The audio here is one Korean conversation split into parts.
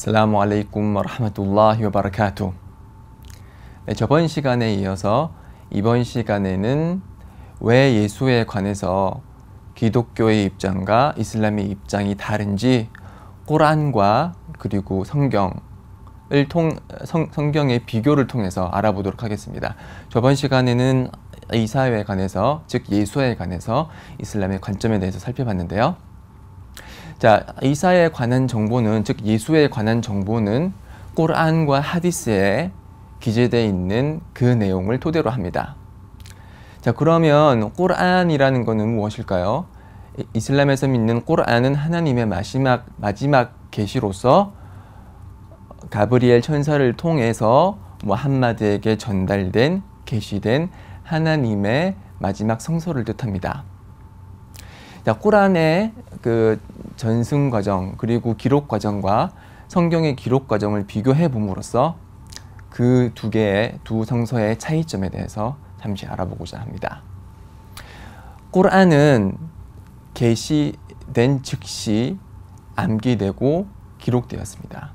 아슬라무 알레이쿰 와라흐마툴라히 와바라카투. 네, 저번 시간에 이어서 이번 시간에는 왜 예수에 관해서 기독교의 입장과 이슬람의 입장이 다른지 꾸란과 그리고 성경의 비교를 통해서 알아보도록 하겠습니다. 저번 시간에는 이사에 관해서, 즉 예수에 관해서 이슬람의 관점에 대해서 살펴봤는데요. 자, 이사에 관한 정보는, 즉 예수에 관한 정보는 꾸란과 하디스에 기재되어 있는 그 내용을 토대로 합니다. 자, 그러면 꾸란이라는 것은 무엇일까요? 이슬람에서 믿는 꾸란은 하나님의 마지막 계시로서 가브리엘 천사를 통해서 무함마드에게 전달된, 계시된 하나님의 마지막 성서를 뜻합니다. 자, 꾸란의 그 전승 과정 그리고 기록 과정과 성경의 기록 과정을 비교해 봄으로써 그 두 성서의 차이점에 대해서 잠시 알아보고자 합니다. 꾸란은 계시된 즉시 암기되고 기록되었습니다.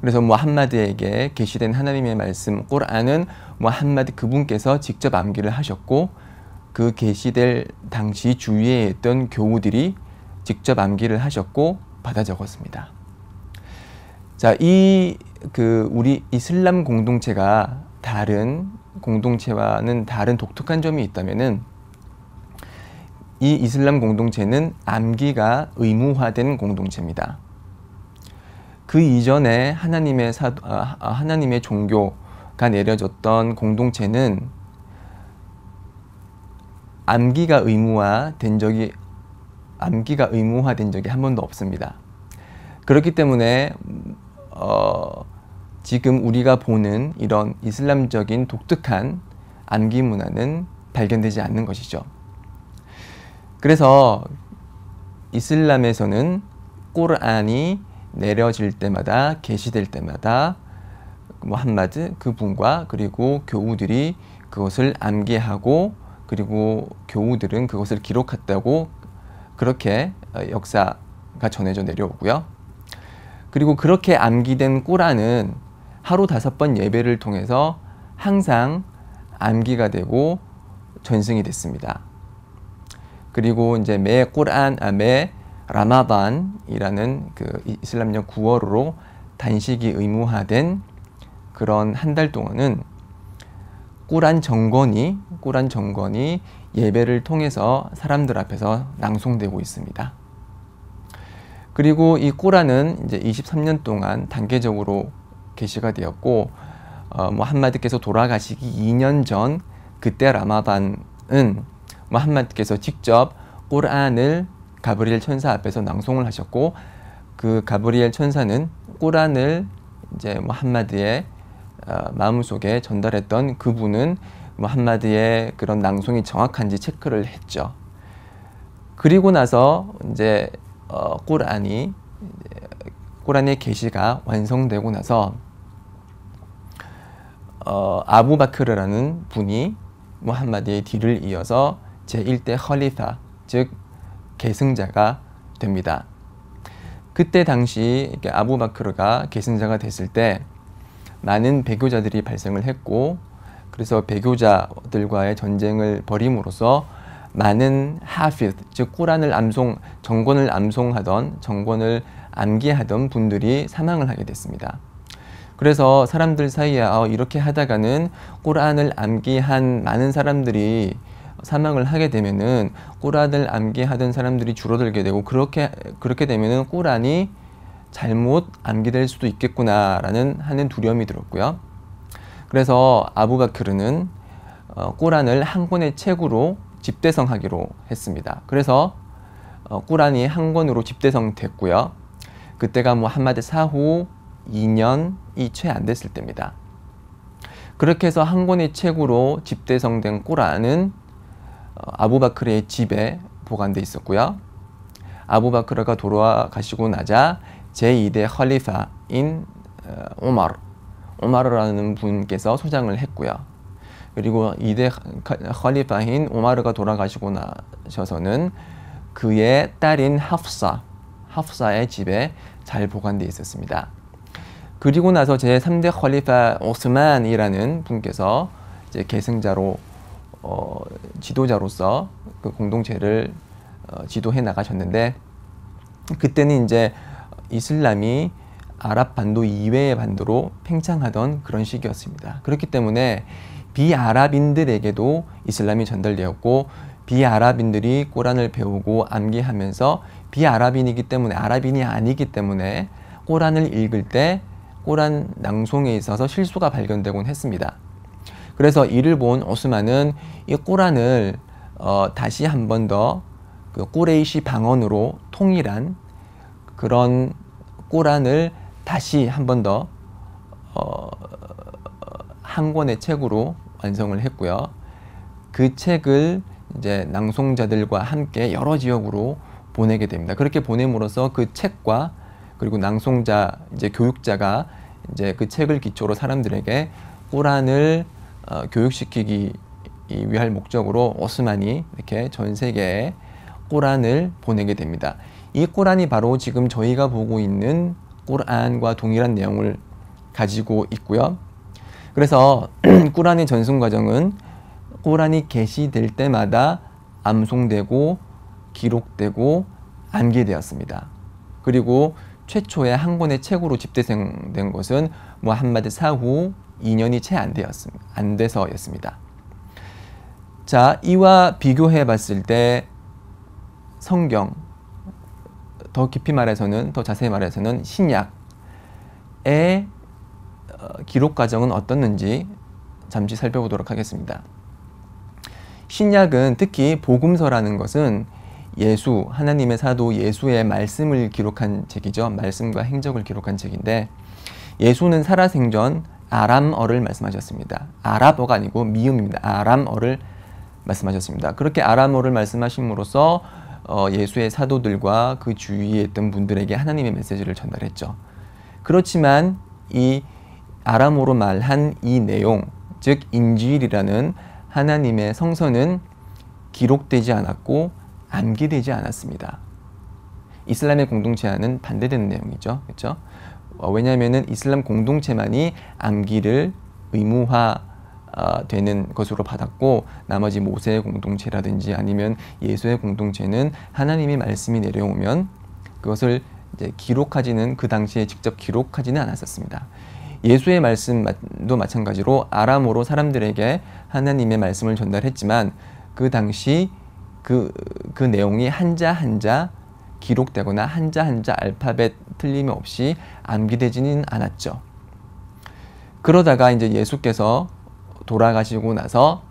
그래서 무함마드에게 계시된 하나님의 말씀 꾸란은 무함마드 그분께서 직접 암기를 하셨고, 그 계시될 당시 주위에 있던 교우들이 직접 암기를 하셨고 받아 적었습니다. 자, 우리 이슬람 공동체가 다른 공동체와는 다른 독특한 점이 있다면은, 이 이슬람 공동체는 암기가 의무화된 공동체입니다. 그 이전에 하나님의 종교가 내려졌던 공동체는 암기가 의무화된 적이 한 번도 없습니다. 그렇기 때문에 지금 우리가 보는 이런 이슬람적인 독특한 암기 문화는 발견되지 않는 것이죠. 그래서 이슬람에서는 꾸란이 내려질 때마다, 계시될 때마다 무함마드 그분과 그리고 교우들이 그것을 암기하고, 그리고 교우들은 그것을 기록했다고 그렇게 역사가 전해져 내려오고요. 그리고 그렇게 암기된 꾸란은 하루 5번 예배를 통해서 항상 암기가 되고 전승이 됐습니다. 그리고 이제 매 라마단이라는 그 이슬람령 9월로 단식이 의무화된 그런 한 달 동안은 꾸란 정권이 예배를 통해서 사람들 앞에서 낭송되고 있습니다. 그리고 이 꾸란은 이제 23년 동안 단계적으로 계시가 되었고, 무함마드께서 돌아가시기 2년 전 그때 라마단은 무함마드께서 직접 꾸란을 가브리엘 천사 앞에서 낭송을 하셨고, 그 가브리엘 천사는 꾸란을 이제 무함마드의 마음속에 전달했던 그분은 무함마드의 그런 낭송이 정확한지 체크를 했죠. 그리고 나서 이제 꾸란의 계시가 완성되고 나서 아부바크르라는 분이 무함마드의 뒤를 이어서 제1대 컬리파, 즉 계승자가 됩니다. 그때 당시 아부바크르가 계승자가 됐을 때 많은 배교자들이 발생을 했고, 그래서 배교자들과의 전쟁을 벌임으로써 많은 하피즈, 즉 꾸란을 정권을 암기하던 분들이 사망을 하게 됐습니다. 그래서 사람들 사이에 이렇게 하다가는 꾸란을 암기한 많은 사람들이 사망을 하게 되면은 꾸란을 암기하던 사람들이 줄어들게 되고, 그렇게 되면은 꾸란이 잘못 암기될 수도 있겠구나라는 하는 두려움이 들었고요. 그래서 아부바크르는 꾸란을 한 권의 책으로 집대성하기로 했습니다. 그래서 꾸란이 한 권으로 집대성됐고요. 그때가 무함마드 사후 2년이 채 안 됐을 때입니다. 그렇게 해서 한 권의 책으로 집대성된 꾸란은 아부바크르의 집에 보관돼 있었고요. 아부바크르가 돌아가시고 나자 제2대 컬리파인 오마르라는 분께서 소장을 했고요. 그리고 2대 컬리파인 오마르가 돌아가시고 나셔서는 그의 딸인 하프사의 집에 잘 보관되어 있었습니다. 그리고 나서 제3대 컬리파 오스만이라는 분께서 이제 계승자로 지도자로서 그 공동체를 지도해 나가셨는데, 그때는 이제 이슬람이 아랍 반도 이외의 반도로 팽창하던 그런 시기였습니다. 그렇기 때문에 비아랍인들에게도 이슬람이 전달되었고, 비아랍인들이 꼬란을 배우고 암기하면서 비아랍인이기 때문에, 아랍인이 아니기 때문에 꼬란을 읽을 때 꼬란 낭송에 있어서 실수가 발견되곤 했습니다. 그래서 이를 본 오스만은 이 꼬란을 다시 한 번 더 그 꾸레이시 방언으로 통일한 그런 꼬란을 다시 한 번 더 한 권의 책으로 완성을 했고요. 그 책을 이제 낭송자들과 함께 여러 지역으로 보내게 됩니다. 그렇게 보냄으로써 그 책과 그리고 낭송자, 이제 교육자가 이제 그 책을 기초로 사람들에게 꼬란을 교육시키기 위할 목적으로 오스만이 이렇게 전 세계에 꼬란을 보내게 됩니다. 이 꼬란이 바로 지금 저희가 보고 있는 꼬란과 동일한 내용을 가지고 있고요. 그래서 꼬란의 전승 과정은 꼬란이 게시될 때마다 암송되고 기록되고 암기되었습니다. 그리고 최초의 한 권의 책으로 집대성된 것은 무함마드 사후 2년이 채 안 돼서였습니다. 자, 이와 비교해 봤을 때 성경, 더 깊이 말해서는, 더 자세히 말해서는 신약의 기록 과정은 어떻는지 잠시 살펴보도록 하겠습니다. 신약은 특히 복음서라는 것은 예수, 하나님의 사도 예수의 말씀을 기록한 책이죠. 말씀과 행적을 기록한 책인데, 예수는 살아생전 아람어를 말씀하셨습니다. 아랍어가 아니고 미음입니다. 아람어를 말씀하셨습니다. 그렇게 아람어를 말씀하심으로써 예수의 사도들과 그 주위에 있던 분들에게 하나님의 메시지를 전달했죠. 그렇지만 이 아람어로 말한 이 내용, 즉 인질이라는 하나님의 성서는 기록되지 않았고 암기되지 않았습니다. 이슬람의 공동체와는 반대되는 내용이죠. 그렇죠? 왜냐하면 이슬람 공동체만이 암기를 의무화 되는 것으로 받았고, 나머지 모세의 공동체라든지 아니면 예수의 공동체는 하나님의 말씀이 내려오면 그것을 이제 기록하지는, 그 당시에 직접 기록하지는 않았었습니다. 예수의 말씀도 마찬가지로 아람어로 사람들에게 하나님의 말씀을 전달했지만 그 당시 그 내용이 한자 한자 기록되거나 한자 한자 알파벳 틀림없이 암기되지는 않았죠. 그러다가 이제 예수께서 돌아가시고 나서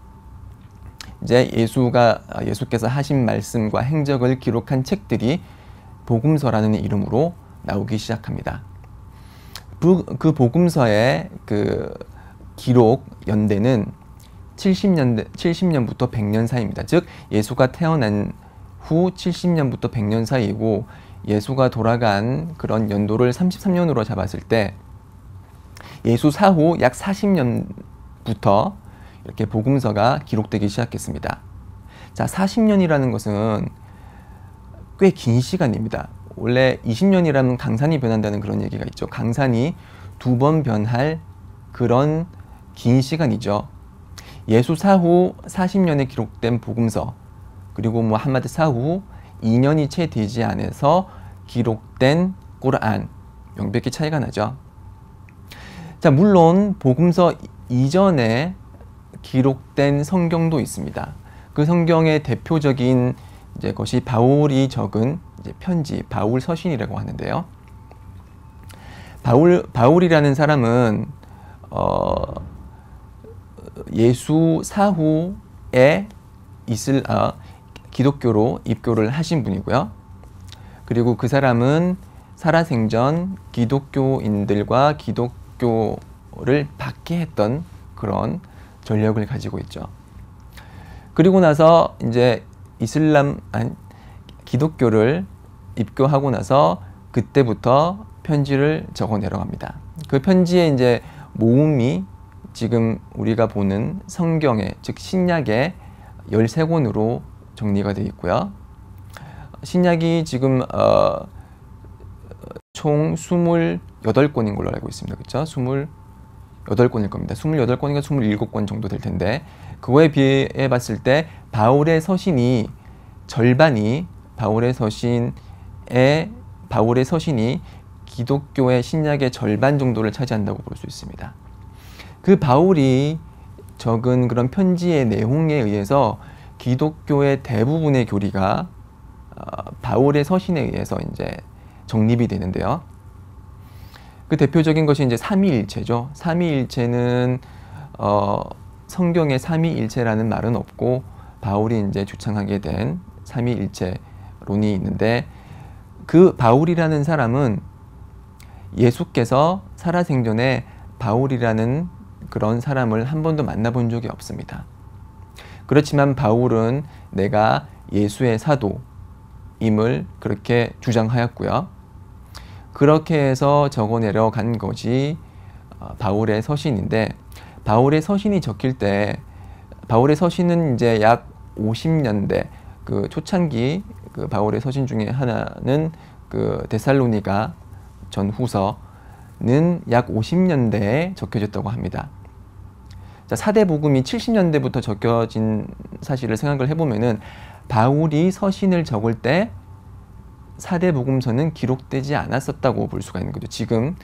이제 예수께서 하신 말씀과 행적을 기록한 책들이 복음서라는 이름으로 나오기 시작합니다. 그 복음서의 그 기록 연대는 70년부터 100년 사이입니다. 즉 예수가 태어난 후 70년부터 100년 사이이고, 예수가 돌아간 그런 연도를 33년으로 잡았을 때 예수 사후 약 40년부터 이렇게 복음서가 기록되기 시작했습니다. 자, 40년이라는 것은 꽤 긴 시간입니다. 원래 20년이라면 강산이 변한다는 그런 얘기가 있죠. 강산이 2번 변할 그런 긴 시간이죠. 예수 사후 40년에 기록된 복음서, 그리고 무함마드 사후 2년이 채 되지 않아서 기록된 꾸르안, 명백히 차이가 나죠. 자, 물론 복음서 이전에 기록된 성경도 있습니다. 그 성경의 대표적인 이제 것이 바울이 적은 이제 편지, 바울 서신이라고 하는데요. 바울이라는 사람은 예수 사후에 기독교로 입교를 하신 분이고요. 그리고 그 사람은 살아생전 기독교인들과 기독교를 받게 했던 그런 전력을 가지고 있죠. 그리고 나서 이제 기독교를 입교하고 나서 그때부터 편지를 적어 내려갑니다. 그 편지의 이제 모음이 지금 우리가 보는 성경의, 즉 신약의 13권으로 정리가 되어 있고요. 신약이 지금 총 28 28권인 걸로 알고 있습니다. 그렇죠? 28권일 겁니다. 28권인가 27권 정도 될 텐데 그거에 비해 봤을 때 바울의 서신이 절반이 바울의 서신이 기독교의 신약의 절반 정도를 차지한다고 볼 수 있습니다. 그 바울이 적은 그런 편지의 내용에 의해서 기독교의 대부분의 교리가 바울의 서신에 의해서 이제 정립이 되는데요. 그 대표적인 것이 이제 삼위일체죠. 삼위일체는 성경에 삼위일체라는 말은 없고 바울이 이제 주창하게 된 삼위일체론이 있는데 그 바울이라는 사람은 예수께서 살아생전에 바울이라는 그런 사람을 한 번도 만나본 적이 없습니다. 그렇지만 바울은 내가 예수의 사도임을 그렇게 주장하였고요. 그렇게 해서 적어 내려간 것이 바울의 서신인데 바울의 서신이 적힐 때 바울의 서신은 이제 약 50년대 그 초창기 그 바울의 서신 중에 하나는 그 데살로니가 전후서는 약 50년대에 적혀졌다고 합니다. 자, 사대복음이 70년대부터 적혀진 사실을 생각을 해보면은 바울이 서신을 적을 때 사대복음서는 기록되지 않았었다고 볼 수가 있는 거죠. 지금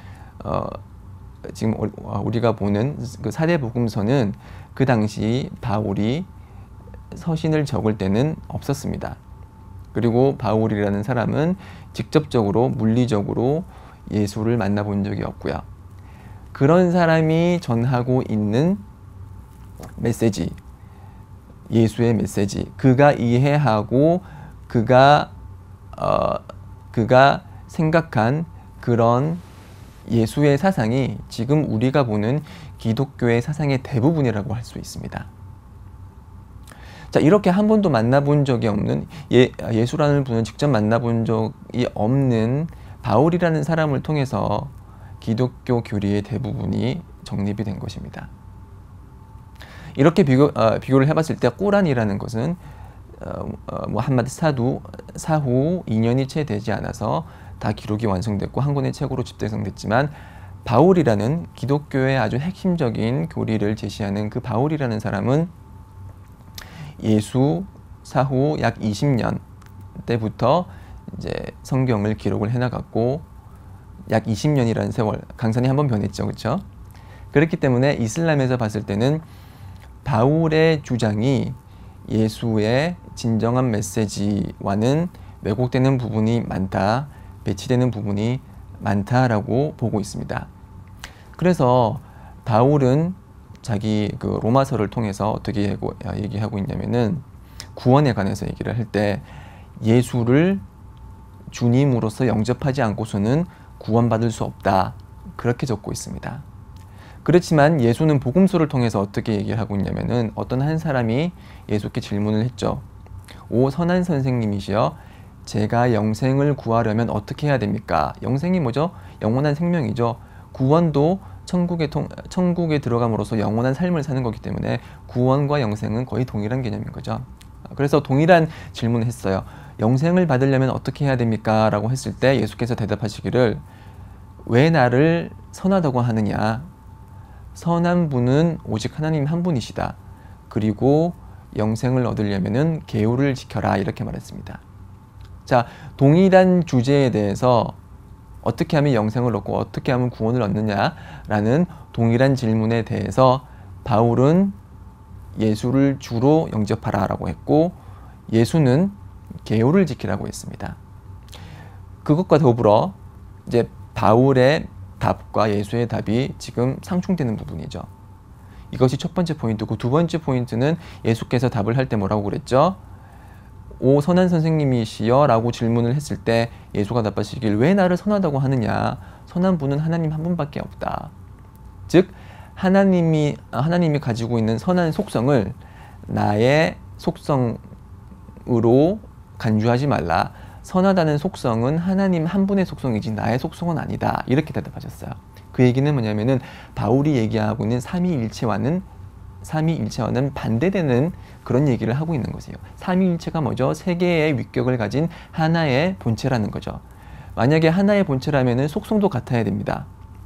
우리가 보는 그 사대복음서는 그 당시 바울이 서신을 적을 때는 없었습니다. 그리고 바울이라는 사람은 직접적으로 물리적으로 예수를 만나본 적이 없고요. 그런 사람이 전하고 있는 메시지, 예수의 메시지, 그가 이해하고 그가 생각한 그런 예수의 사상이 지금 우리가 보는 기독교의 사상의 대부분이라고 할 수 있습니다. 자, 이렇게 한 번도 만나본 적이 없는 예수라는 분을 직접 만나본 적이 없는 바울이라는 사람을 통해서 기독교 교리의 대부분이 정립이 된 것입니다. 이렇게 비교를 해봤을 때 꾸란이라는 것은 무함마드 사후 2년이 채 되지 않아서 다 기록이 완성됐고 한 권의 책으로 집대성됐지만 바울이라는 기독교의 아주 핵심적인 교리를 제시하는 그 바울이라는 사람은 예수 사후 약 20년 때부터 이제 성경을 기록을 해나갔고 약 20년이라는 세월, 강산이 한번 변했죠, 그렇죠? 그렇기 때문에 이슬람에서 봤을 때는 바울의 주장이 예수의 진정한 메시지와는 왜곡되는 부분이 많다, 배치되는 부분이 많다라고 보고 있습니다. 그래서 바울은 자기 그 로마서를 통해서 어떻게 얘기하고 있냐면은 구원에 관해서 얘기를 할 때 예수를 주님으로서 영접하지 않고서는 구원받을 수 없다, 그렇게 적고 있습니다. 그렇지만 예수는 복음서를 통해서 어떻게 얘기를 하고 있냐면은 어떤 한 사람이 예수께 질문을 했죠. 오 선한 선생님이시여, 제가 영생을 구하려면 어떻게 해야 됩니까? 영생이 뭐죠? 영원한 생명이죠. 구원도 천국에 들어감으로써 영원한 삶을 사는 거기 때문에 구원과 영생은 거의 동일한 개념인 거죠. 그래서 동일한 질문을 했어요. 영생을 받으려면 어떻게 해야 됩니까? 라고 했을 때 예수께서 대답하시기를 왜 나를 선하다고 하느냐? 선한 분은 오직 하나님 한 분이시다. 그리고 영생을 얻으려면은 계율을 지켜라, 이렇게 말했습니다. 자, 동일한 주제에 대해서 어떻게 하면 영생을 얻고 어떻게 하면 구원을 얻느냐라는 동일한 질문에 대해서 바울은 예수를 주로 영접하라 라고 했고 예수는 계율을 지키라고 했습니다. 그것과 더불어 이제 바울의 답과 예수의 답이 지금 상충되는 부분이죠. 이것이 첫 번째 포인트고, 두 번째 포인트는 예수께서 답을 할 때 뭐라고 그랬죠? 오 선한 선생님이시여 라고 질문을 했을 때 예수가 답하시길 왜 나를 선하다고 하느냐? 선한 분은 하나님 한 분밖에 없다. 즉 하나님이 가지고 있는 선한 속성을 나의 속성으로 간주하지 말라. 선하다는 속성은 하나님 한 분의 속성이지 나의 속성은 아니다. 이렇게 대답하셨어요. 그 얘기는 뭐냐면은 바울이 얘기하고 있는 삼위일체와는 반대되는 그런 얘기를 하고 있는 것이에요. 삼위일체가 뭐죠? 세 개의 위격을 가진 하나의 본체라는 거죠. 만약에 하나의 본체라면 속성도 같아야 됩니다.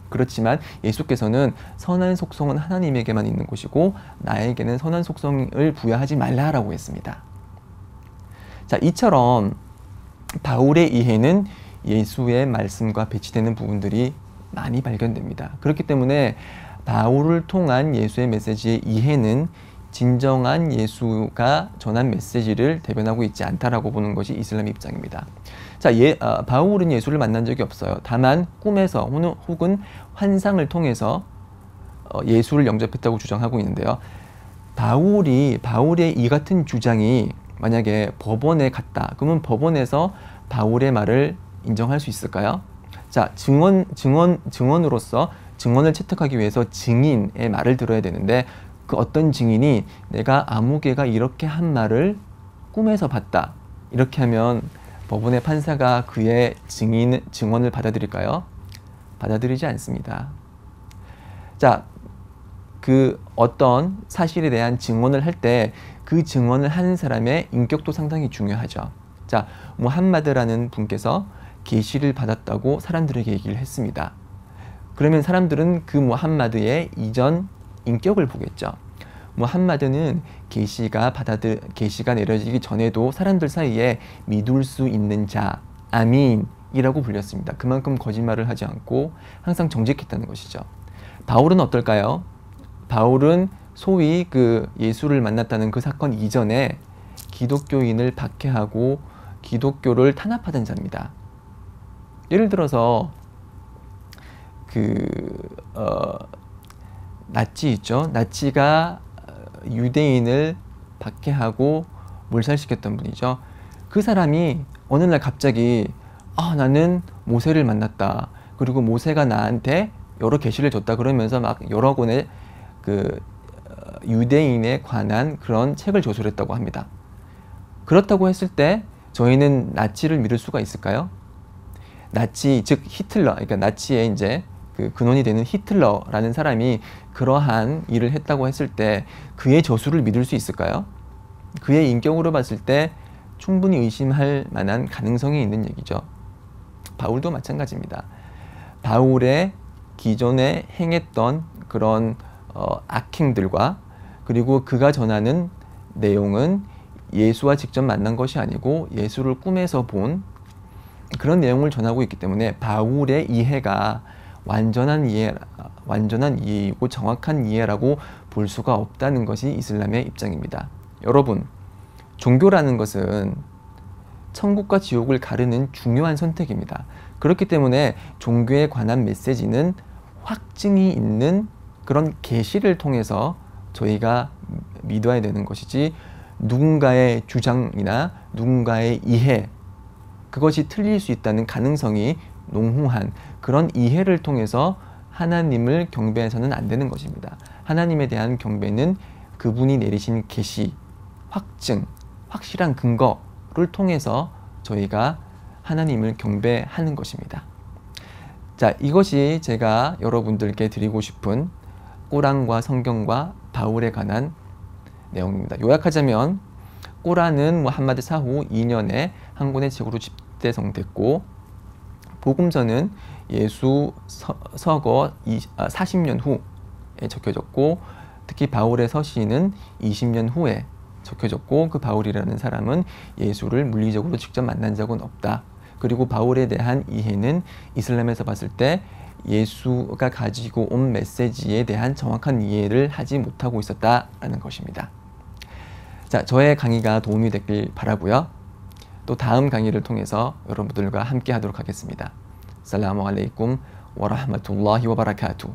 그렇지만 예수께서는 선한 속성은 하나님에게만 있는 것이고 나에게는 선한 속성을 부여하지 말라라고 했습니다. 자, 이처럼 바울의 이해는 예수의 말씀과 배치되는 부분들이 많이 발견됩니다. 그렇기 때문에 바울을 통한 예수의 메시지의 이해는 진정한 예수가 전한 메시지를 대변하고 있지 않다라고 보는 것이 이슬람 입장입니다. 자, 바울은 예수를 만난 적이 없어요. 다만 꿈에서 혹은 환상을 통해서 예수를 영접했다고 주장하고 있는데요. 바울의 이 같은 주장이 만약에 법원에 갔다. 그러면 법원에서 바울의 말을 인정할 수 있을까요? 자, 증언으로서 증언을 채택하기 위해서 증인의 말을 들어야 되는데 그 어떤 증인이 내가 아무개가 이렇게 한 말을 꿈에서 봤다. 이렇게 하면 법원의 판사가 그의 증언을 받아들일까요? 받아들이지 않습니다. 자, 그 어떤 사실에 대한 증언을 할 때 그 증언을 하는 사람의 인격도 상당히 중요하죠. 자, 무함마드라는 분께서 계시를 받았다고 사람들에게 얘기를 했습니다. 그러면 사람들은 그 무함마드의 이전 인격을 보겠죠. 무함마드는 계시가 내려지기 전에도 사람들 사이에 믿을 수 있는 자, 아민이라고 불렸습니다. 그만큼 거짓말을 하지 않고 항상 정직했다는 것이죠. 바울은 어떨까요? 바울은 소위 그 예수를 만났다는 그 사건 이전에 기독교인을 박해하고 기독교를 탄압하던 자입니다. 예를 들어서 나치 있죠. 나치가 유대인을 박해하고 몰살시켰던 분이죠. 그 사람이 어느 날 갑자기 나는 모세를 만났다. 그리고 모세가 나한테 여러 계시를 줬다. 그러면서 막 여러 권의 유대인에 관한 그런 책을 저술했다고 합니다. 그렇다고 했을 때 저희는 나치를 믿을 수가 있을까요? 나치, 즉 히틀러, 그러니까 나치의 이제 그 근원이 되는 히틀러라는 사람이 그러한 일을 했다고 했을 때 그의 저술을 믿을 수 있을까요? 그의 인격으로 봤을 때 충분히 의심할 만한 가능성이 있는 얘기죠. 바울도 마찬가지입니다. 바울의 기존에 행했던 그런 악행들과 그리고 그가 전하는 내용은 예수와 직접 만난 것이 아니고 예수를 꿈에서 본 그런 내용을 전하고 있기 때문에 바울의 이해가 완전한 이해이고 정확한 이해라고 볼 수가 없다는 것이 이슬람의 입장입니다. 여러분, 종교라는 것은 천국과 지옥을 가르는 중요한 선택입니다. 그렇기 때문에 종교에 관한 메시지는 확증이 있는 그런 계시를 통해서 저희가 믿어야 되는 것이지 누군가의 주장이나 누군가의 이해 그것이 틀릴 수 있다는 가능성이 농후한 그런 이해를 통해서 하나님을 경배해서는 안 되는 것입니다. 하나님에 대한 경배는 그분이 내리신 계시, 확증, 확실한 근거를 통해서 저희가 하나님을 경배하는 것입니다. 자, 이것이 제가 여러분들께 드리고 싶은 꾸란과 성경과 바울에 관한 내용입니다. 요약하자면 꾸란은 무함마드 사후 2년에 한 권의 책으로 집대성됐고 복음서는 예수 서거 40년 후에 적혀졌고 특히 바울의 서신은 20년 후에 적혀졌고 그 바울이라는 사람은 예수를 물리적으로 직접 만난 적은 없다. 그리고 바울에 대한 이해는 이슬람에서 봤을 때 예수가 가지고 온 메시지에 대한 정확한 이해를 하지 못하고 있었다라는 것입니다. 자, 저의 강의가 도움이 됐길 바라고요. 또 다음 강의를 통해서 여러분들과 함께 하도록 하겠습니다. 살라무 알레이쿰 와 라흐마툴라히 와 바라카투.